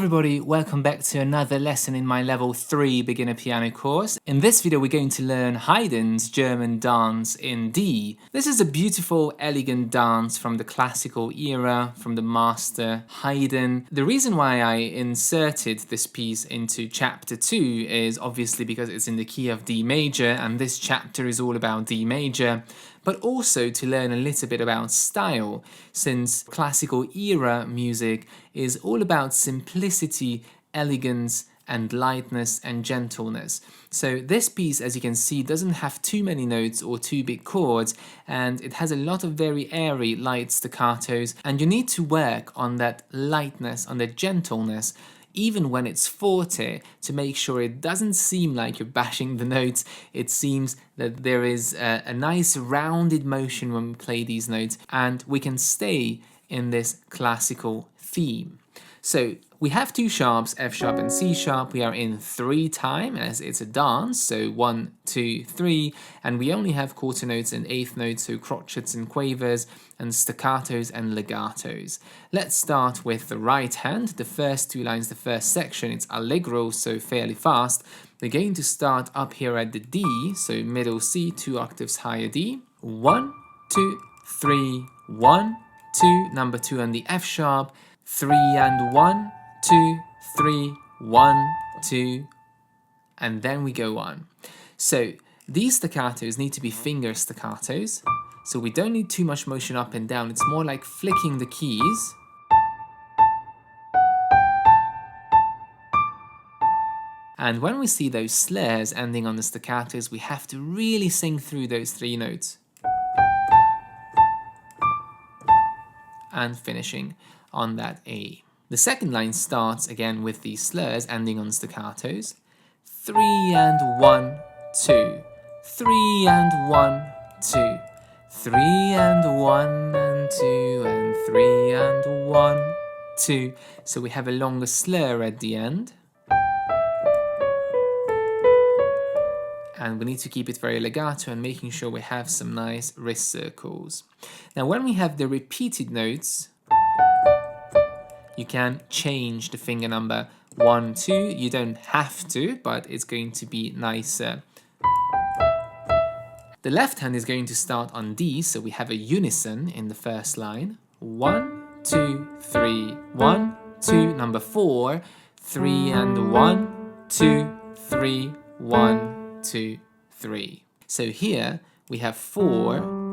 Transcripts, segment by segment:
everybody, welcome back to another lesson in my level 3 beginner piano course. In this video we're going to learn Haydn's German dance in D. This is a beautiful, elegant dance from the classical era, from the master Haydn. The reason why I inserted this piece into chapter 2 is obviously because it's in the key of D major, and this chapter is all about D major, but also to learn a little bit about style, since classical era music is all about simplicity, elegance, and lightness and gentleness. So this piece, as you can see, doesn't have too many notes or too big chords, and it has a lot of very airy, light staccatos, and you need to work on that lightness, on that gentleness, even when it's forte, to make sure it doesn't seem like you're bashing the notes. It seems that there is a nice rounded motion when we play these notes, and we can stay in this classical theme. So we have two sharps, F sharp and C sharp. We are in 3 time as it's a dance, so 1, 2, 3, and we only have quarter notes and eighth notes, so crotchets and quavers, and staccatos and legatos. Let's start with the right hand. The first 2 lines, the first section, it's allegro, so fairly fast. We're going to start up here at the D, so middle C, 2 octaves higher D. 1, 2, 3, 1, 2, number 2 on the F sharp, 3 and 1, 2, 3, 1, 2, and then we go on. So these staccatos need to be finger staccatos, so we don't need too much motion up and down. It's more like flicking the keys. And when we see those slurs ending on the staccatos, we have to really sing through those 3 notes. And finishing on that A. The second line starts again with these slurs ending on staccatos. 3 and 1, 2, 3 and 1, 2, 3 and 1 and 2, and 3 and 1, 2. So we have a longer slur at the end. And we need to keep it very legato and making sure we have some nice wrist circles. Now when we have the repeated notes, you can change the finger number 1, 2. You don't have to, but it's going to be nicer. The left hand is going to start on D, so we have a unison in the first line. 1, 2, 3, 1, 2. Number 4, 3 and 1, 2, 3, 1, 2, 3. So here we have 4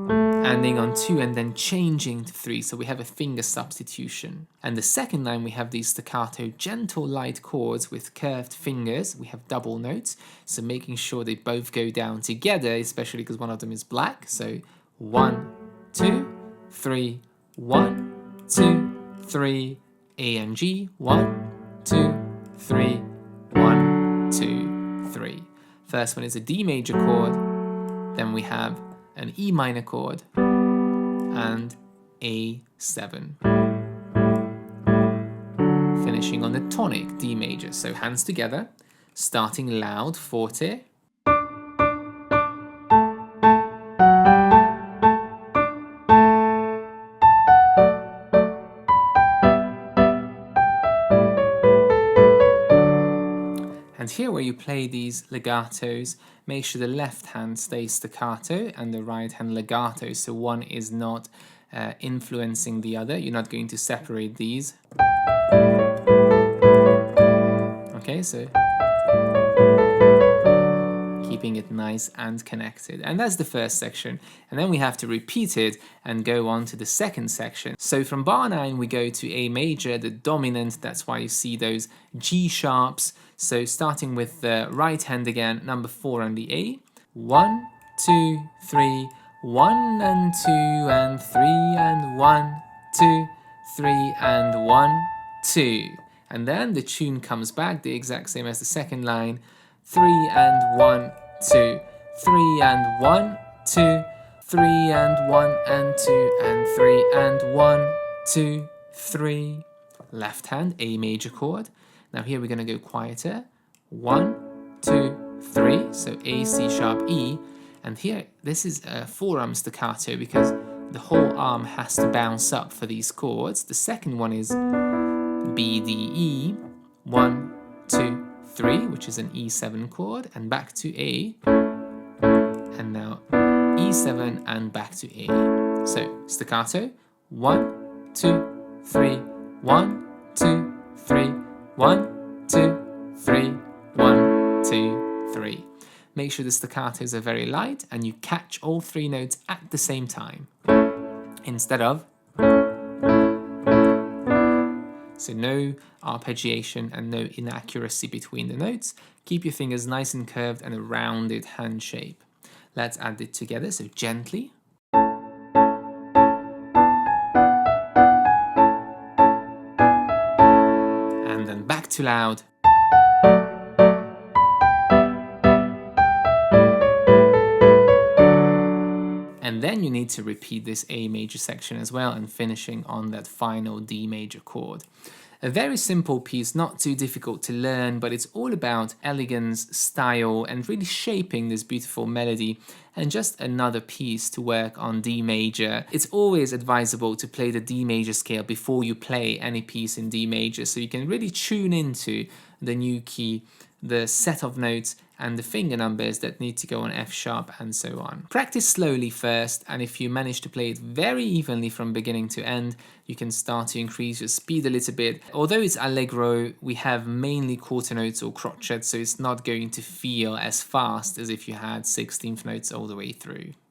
ending on 2 and then changing to 3, so we have a finger substitution. And the second line we have these staccato, gentle light chords with curved fingers. We have double notes, so making sure they both go down together, especially because one of them is black. So 1, 2, 3, 1, 2, 3, A and G, 1, 2, 3, 1, 2, 3. First one is a D major chord, then we have an E minor chord, and A7. Finishing on the tonic D major, so hands together, starting loud, forte. And here where you play these legatos, make sure the left hand stays staccato and the right hand legato, so one is not influencing the other. You're not going to separate these. Okay, so keeping it nice and connected. And that's the first section. And then we have to repeat it and go on to the second section. So from bar 9 we go to A major, the dominant. That's why you see those G sharps. So starting with the right hand again, number 4 on the A. 1, 2, 3, 1 and 2 and 3 and 1, 2, 3 and 1, 2. And then the tune comes back, the exact same as the second line. 3 and 1, 2, 3 and 1, 2, 3 and 1 and 2, and 3 and 1, 2, 3. Left hand, A major chord. Now here we're going to go quieter. 1, 2, 3. So A, C sharp, E. And here, this is a forearm staccato because the whole arm has to bounce up for these chords. The second one is B, D, E. 1, 2, 3, which is an E7 chord, and back to A, and now E7 and back to A. So staccato, 1, 2, 3, 1, 2, 3, 1, 2, 3, 1, 2, 3. Make sure the staccatos are very light and you catch all three notes at the same time, instead of. So no arpeggiation and no inaccuracy between the notes. Keep your fingers nice and curved and a rounded hand shape. Let's add it together, so gently. And then back to loud. And then you need to repeat this A major section as well and finishing on that final D major chord. A very simple piece, not too difficult to learn, but it's all about elegance, style, and really shaping this beautiful melody, and just another piece to work on D major. It's always advisable to play the D major scale before you play any piece in D major, so you can really tune into the new key, the set of notes, and the finger numbers that need to go on F sharp and so on. Practice slowly first, and if you manage to play it very evenly from beginning to end, you can start to increase your speed a little bit. Although it's allegro, we have mainly quarter notes or crotchets, so it's not going to feel as fast as if you had 16th notes all the way through.